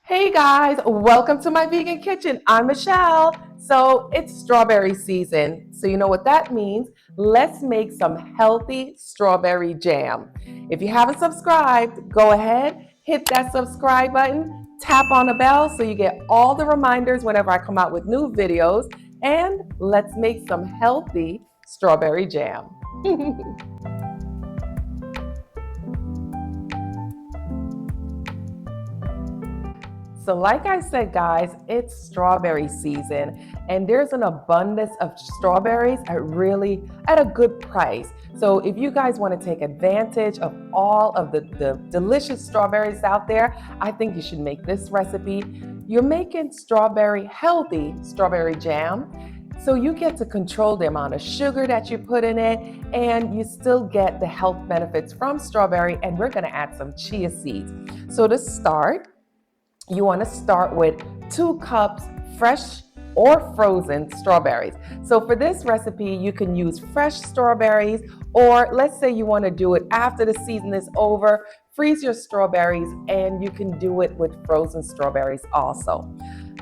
Hey guys, welcome to my vegan kitchen. I'm Michelle. So it's strawberry season. So you know what that means? Let's make some healthy strawberry jam. If you haven't subscribed, go ahead, hit that subscribe button, tap on the bell so you get all the reminders whenever I come out with new videos, and let's make some healthy strawberry jam. So like I said, guys, it's strawberry season and there's an abundance of strawberries at a good price. So if you guys want to take advantage of all of the delicious strawberries out there, I think you should make this recipe. You're making healthy strawberry jam. So you get to control the amount of sugar that you put in it, and you still get the health benefits from strawberry, and we're gonna add some chia seeds. So to start, you want to start with 2 cups fresh or frozen strawberries. So for this recipe, you can use fresh strawberries, or let's say you want to do it after the season is over, freeze your strawberries and you can do it with frozen strawberries also.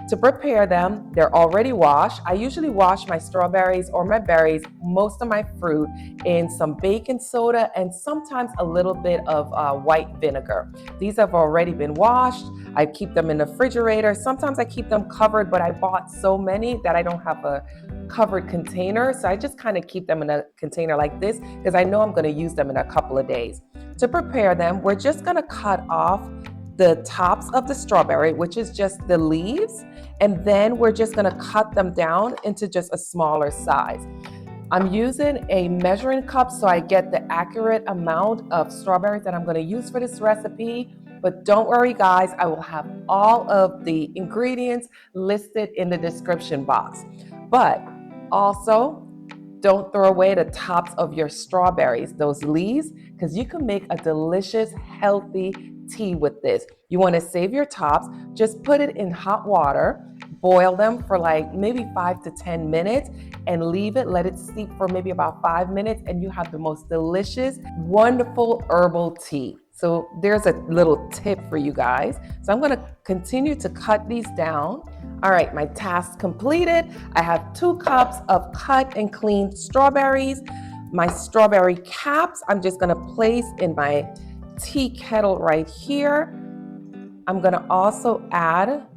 To prepare them, they're already washed. I usually wash my strawberries or my berries, most of my fruit, in some baking soda and sometimes a little bit of white vinegar. These have already been washed. I keep them in the refrigerator. Sometimes I keep them covered, but I bought so many that I don't have a covered container. So I just kind of keep them in a container like this because I know I'm going to use them in a couple of days. To prepare them, we're just going to cut off the tops of the strawberry, which is just the leaves, and then we're just going to cut them down into just a smaller size. I'm using a measuring cup so I get the accurate amount of strawberries that I'm going to use for this recipe. But don't worry, guys, I will have all of the ingredients listed in the description box. But also, don't throw away the tops of your strawberries, those leaves, because you can make a delicious, healthy tea with this. You want to save your tops, just put it in hot water, boil them for like maybe 5 to 10 minutes and leave it, let it steep for maybe about 5 minutes, and you have the most delicious, wonderful herbal tea. So there's a little tip for you guys. So I'm going to continue to cut these down. All right, my task completed. I have 2 cups of cut and cleaned strawberries. My strawberry caps, I'm just going to place in my tea kettle right here. I'm going to also add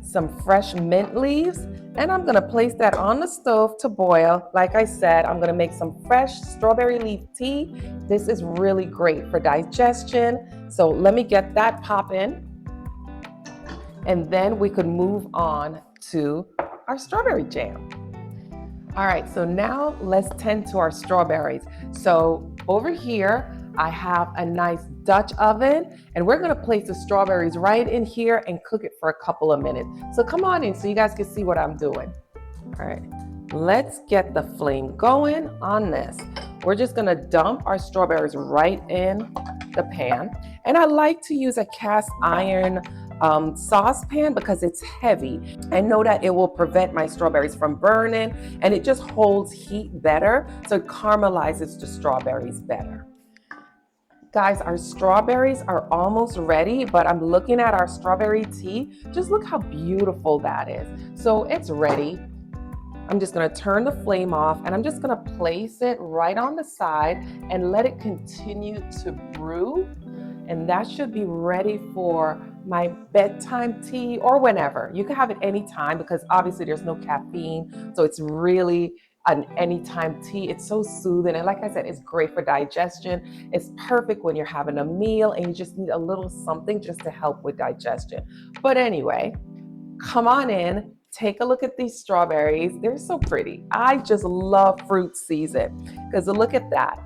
some fresh mint leaves, and I'm going to place that on the stove to boil. Like I said, I'm going to make some fresh strawberry leaf tea. This is really great for digestion. So let me get that popping, and then we could move on to our strawberry jam. All right, so now let's tend to our strawberries. So over here, I have a nice Dutch oven, and we're gonna place the strawberries right in here and cook it for a couple of minutes. So come on in so you guys can see what I'm doing. All right, let's get the flame going on this. We're just gonna dump our strawberries right in the pan. And I like to use a cast iron saucepan because it's heavy. I know that it will prevent my strawberries from burning, and it just holds heat better, so it caramelizes the strawberries better. Guys, our strawberries are almost ready, but I'm looking at our strawberry tea. Just look how beautiful that is. So it's ready. I'm just gonna turn the flame off, and I'm just gonna place it right on the side and let it continue to brew. And that should be ready for my bedtime tea or whenever. You can have it anytime because obviously there's no caffeine. So it's really an anytime tea. It's so soothing. And like I said, it's great for digestion. It's perfect when you're having a meal and you just need a little something just to help with digestion. But anyway, come on in. Take a look at these strawberries. They're so pretty. I just love fruit season because look at that.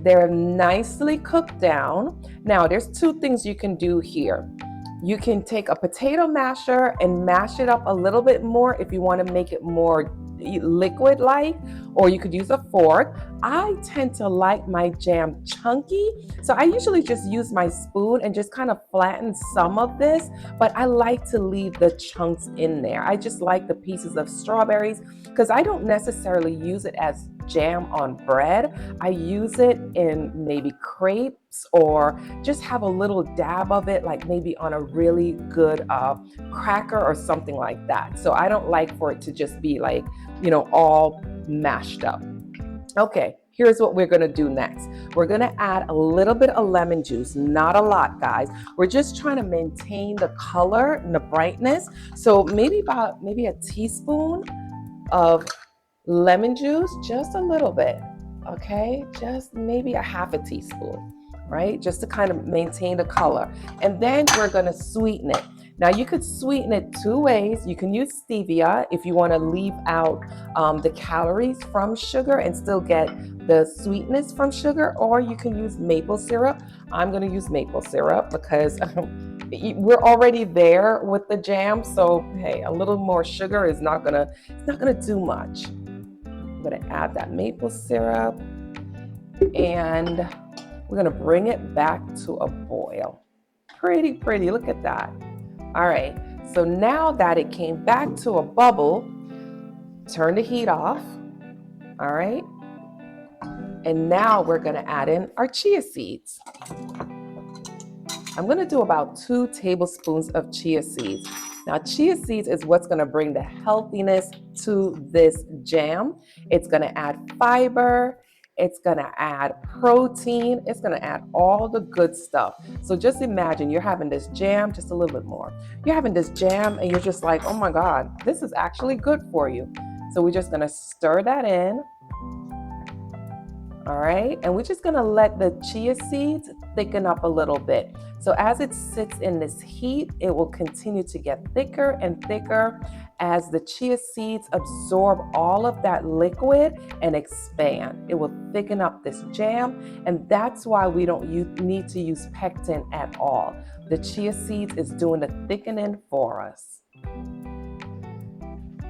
They're nicely cooked down. Now, there's 2 things you can do here. You can take a potato masher and mash it up a little bit more if you want to make it more liquid-like, or you could use a fork. I tend to like my jam chunky, so I usually just use my spoon and just kind of flatten some of this, but I like to leave the chunks in there. I just like the pieces of strawberries because I don't necessarily use it as jam on bread. I use it in maybe crepes or just have a little dab of it, like maybe on a really good cracker or something like that. So I don't like for it to just be like, all mashed up. Okay, here's what we're gonna do next. We're gonna add a little bit of lemon juice, not a lot, guys. We're just trying to maintain the color and the brightness. So maybe a teaspoon of lemon juice, just a little bit, okay? Just maybe a half a teaspoon, right? Just to kind of maintain the color. And then we're gonna sweeten it. Now you could sweeten it two ways. You can use stevia if you wanna leave out the calories from sugar and still get the sweetness from sugar, or you can use maple syrup. I'm gonna use maple syrup because we're already there with the jam. So hey, a little more sugar is not gonna do much. I'm gonna add that maple syrup and we're gonna bring it back to a boil. Pretty, look at that. All right, so now that it came back to a bubble, turn the heat off, all right? And now we're gonna add in our chia seeds. I'm gonna do about 2 tablespoons of chia seeds. Now, chia seeds is what's gonna bring the healthiness to this jam. It's gonna add fiber, it's gonna add protein, it's gonna add all the good stuff. So just imagine you're having this jam, just a little bit more. You're having this jam and you're just like, oh my God, this is actually good for you. So we're just gonna stir that in. All right, and we're just gonna let the chia seeds thicken up a little bit. So as it sits in this heat, it will continue to get thicker and thicker as the chia seeds absorb all of that liquid and expand. It will thicken up this jam, and that's why we don't need to use pectin at all. The chia seeds is doing the thickening for us.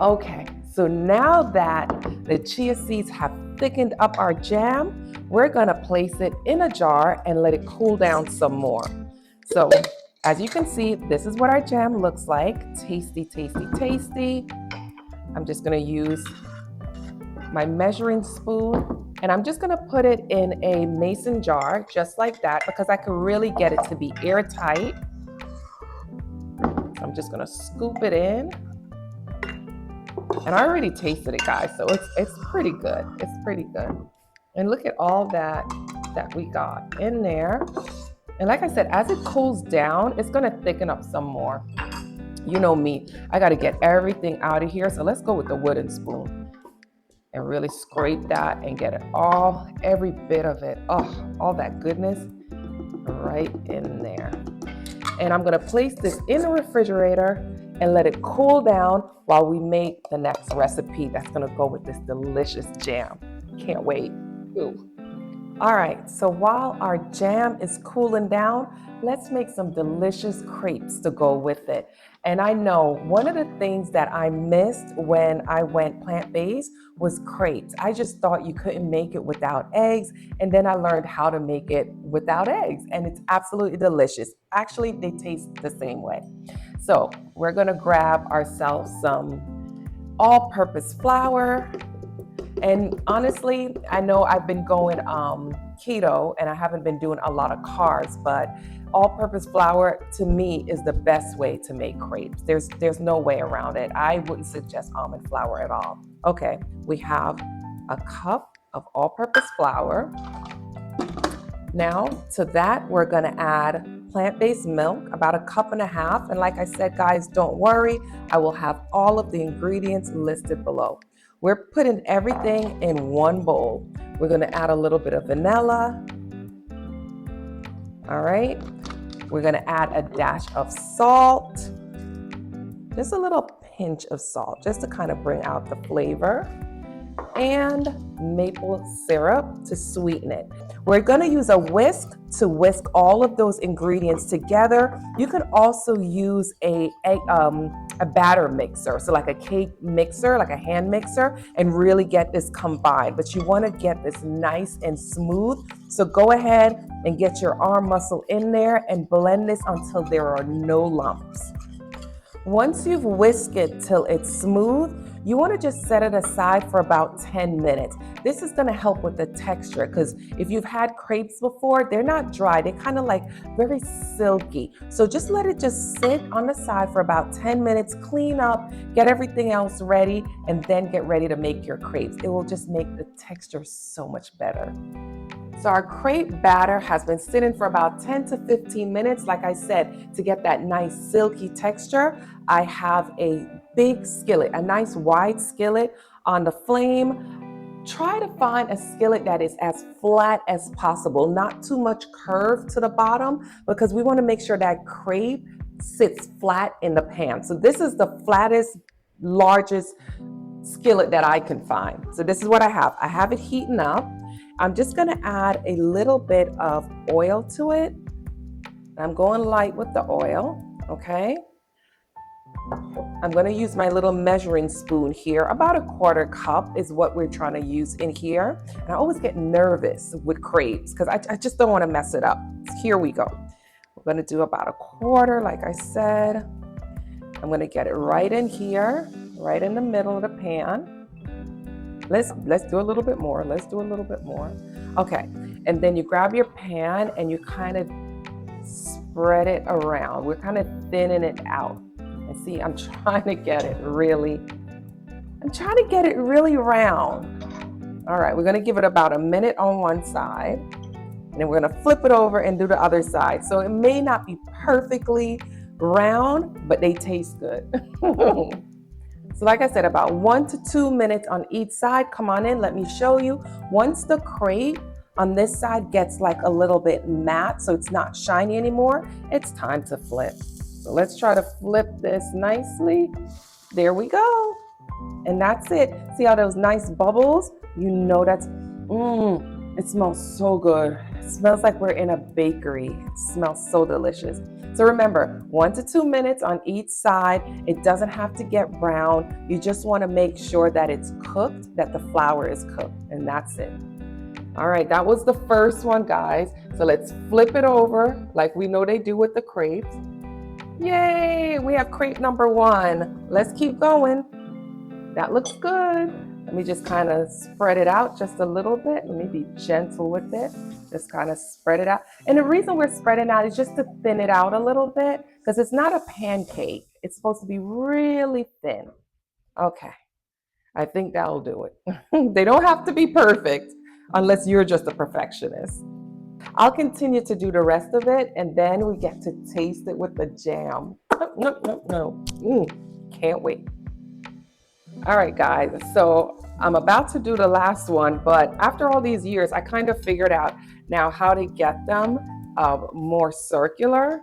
Okay, so now that the chia seeds have thickened up our jam, we're gonna place it in a jar and let it cool down some more. So as you can see, this is what our jam looks like. Tasty, tasty, tasty. I'm just gonna use my measuring spoon and I'm just gonna put it in a mason jar, just like that, because I can really get it to be airtight. So I'm just gonna scoop it in. And I already tasted it, guys, so it's pretty good. It's pretty good. And look at all that we got in there. And like I said, as it cools down, it's gonna thicken up some more. You know me, I gotta get everything out of here. So let's go with the wooden spoon and really scrape that and get it every bit of it. Oh, all that goodness right in there. And I'm gonna place this in the refrigerator and let it cool down while we make the next recipe that's gonna go with this delicious jam. Can't wait. Ooh. All right, so while our jam is cooling down, let's make some delicious crepes to go with it. And I know one of the things that I missed when I went plant-based was crepes. I just thought you couldn't make it without eggs, and then I learned how to make it without eggs, and it's absolutely delicious. Actually, they taste the same way. So we're gonna grab ourselves some all-purpose flour. And honestly, I know I've been going keto and I haven't been doing a lot of carbs, but all-purpose flour to me is the best way to make crepes. There's no way around it. I wouldn't suggest almond flour at all. Okay, we have a cup of all-purpose flour. Now to that, we're gonna add plant-based milk, about 1.5 cups. And like I said, guys, don't worry, I will have all of the ingredients listed below. We're putting everything in one bowl. We're gonna add a little bit of vanilla. All right, we're gonna add a dash of salt, just a little pinch of salt, just to kind of bring out the flavor, and maple syrup to sweeten it. We're gonna use a whisk to whisk all of those ingredients together. You can also use a batter mixer, so like a cake mixer, like a hand mixer, and really get this combined. But you wanna get this nice and smooth, so go ahead and get your arm muscle in there and blend this until there are no lumps. Once you've whisked it till it's smooth, you want to just set it aside for about 10 minutes. This is going to help with the texture because if you've had crepes before, they're not dry. They're kind of like very silky. So just let it just sit on the side for about 10 minutes, clean up, get everything else ready, and then get ready to make your crepes. It will just make the texture so much better. So our crepe batter has been sitting for about 10 to 15 minutes. Like I said, to get that nice silky texture, I have a big skillet, a nice wide skillet on the flame. Try to find a skillet that is as flat as possible, not too much curve to the bottom, because we want to make sure that crepe sits flat in the pan. So this is the flattest, largest skillet that I can find. So this is what I have. I have it heating up. I'm just going to add a little bit of oil to it. I'm going light with the oil, okay? I'm going to use my little measuring spoon here. About a quarter cup is what we're trying to use in here. And I always get nervous with crepes because I just don't want to mess it up. Here we go. We're going to do about a quarter, like I said. I'm going to get it right in here, right in the middle of the pan. Let's do a little bit more. Let's do a little bit more. Okay, and then you grab your pan and you kind of spread it around. We're kind of thinning it out. And see, I'm trying to get it really round. All right, we're gonna give it about a minute on one side, and then we're gonna flip it over and do the other side. So it may not be perfectly round, but they taste good. So like I said, about 1 to 2 minutes on each side. Come on in, let me show you. Once the crepe on this side gets like a little bit matte, so it's not shiny anymore, it's time to flip. So let's try to flip this nicely. There we go. And that's it. See how those nice bubbles? You know that's, it smells so good. It smells like we're in a bakery. It smells so delicious. So remember, 1 to 2 minutes on each side. It doesn't have to get brown. You just want to make sure that it's cooked, that the flour is cooked, and that's it. All right, that was the first one, guys. So let's flip it over like we know they do with the crepes. Yay, we have crepe number 1. Let's keep going. That looks good. Let me just kind of spread it out just a little bit. Let me be gentle with it. Just kind of spread it out. And the reason we're spreading out is just to thin it out a little bit because it's not a pancake. It's supposed to be really thin. Okay, I think that'll do it. They don't have to be perfect unless you're just a perfectionist. I'll continue to do the rest of it and then we get to taste it with the jam. No. Can't wait. All right, guys, so I'm about to do the last one, but after all these years, I kind of figured out now how to get them more circular.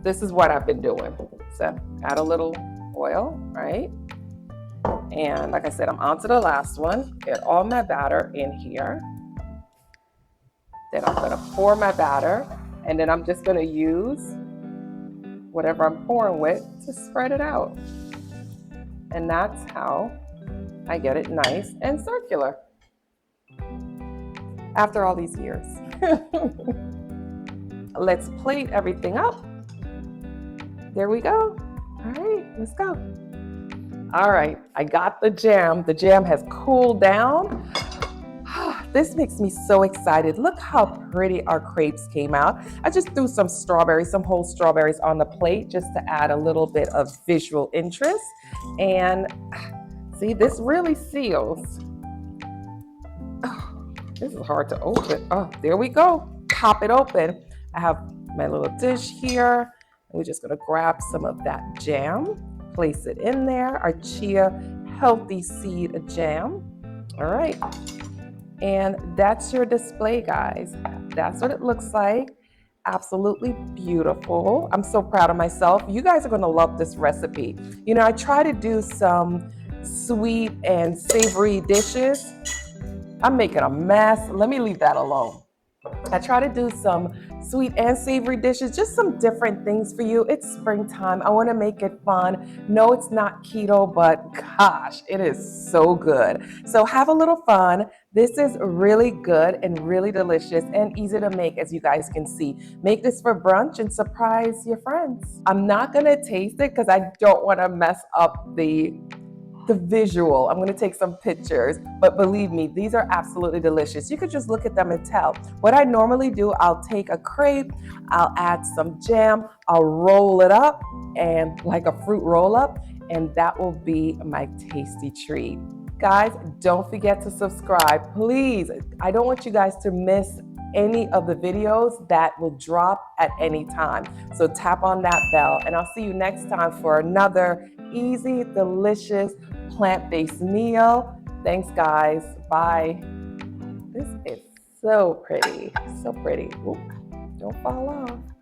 This is what I've been doing. So add a little oil, right? And like I said, I'm on to the last one. Get all my batter in here. Then I'm gonna pour my batter, and then I'm just gonna use whatever I'm pouring with to spread it out. And that's how I get it nice and circular after all these years. Let's plate everything up. There we go. All right, let's go. All right, I got the jam. The jam has cooled down. This makes me so excited. Look how pretty our crepes came out. I just threw some strawberries, some whole strawberries on the plate just to add a little bit of visual interest. And see, this really seals. Oh, this is hard to open. Oh, there we go. Pop it open. I have my little dish here. We're just gonna grab some of that jam, place it in there, our Chia healthy seed jam. All right. And that's your display, guys. That's what it looks like. Absolutely beautiful. I'm so proud of myself. You guys are gonna love this recipe. You know, I try to do some sweet and savory dishes. I'm making a mess. Let me leave that alone. I try to do some sweet and savory dishes, just some different things for you. It's springtime. I want to make it fun. No, it's not keto, but gosh, it is so good. So have a little fun. This is really good and really delicious and easy to make, as you guys can see. Make this for brunch and surprise your friends. I'm not going to taste it because I don't want to mess up the the visual. I'm going to take some pictures, but believe me, these are absolutely delicious. You could just look at them and tell. What I normally do, I'll take a crepe, I'll add some jam, I'll roll it up and like a fruit roll up, and that will be my tasty treat. Guys, don't forget to subscribe, please. I don't want you guys to miss any of the videos that will drop at any time. So tap on that bell, and I'll see you next time for another easy, delicious, plant-based meal. Thanks, guys. Bye. This is so pretty. So pretty. Oop, don't fall off.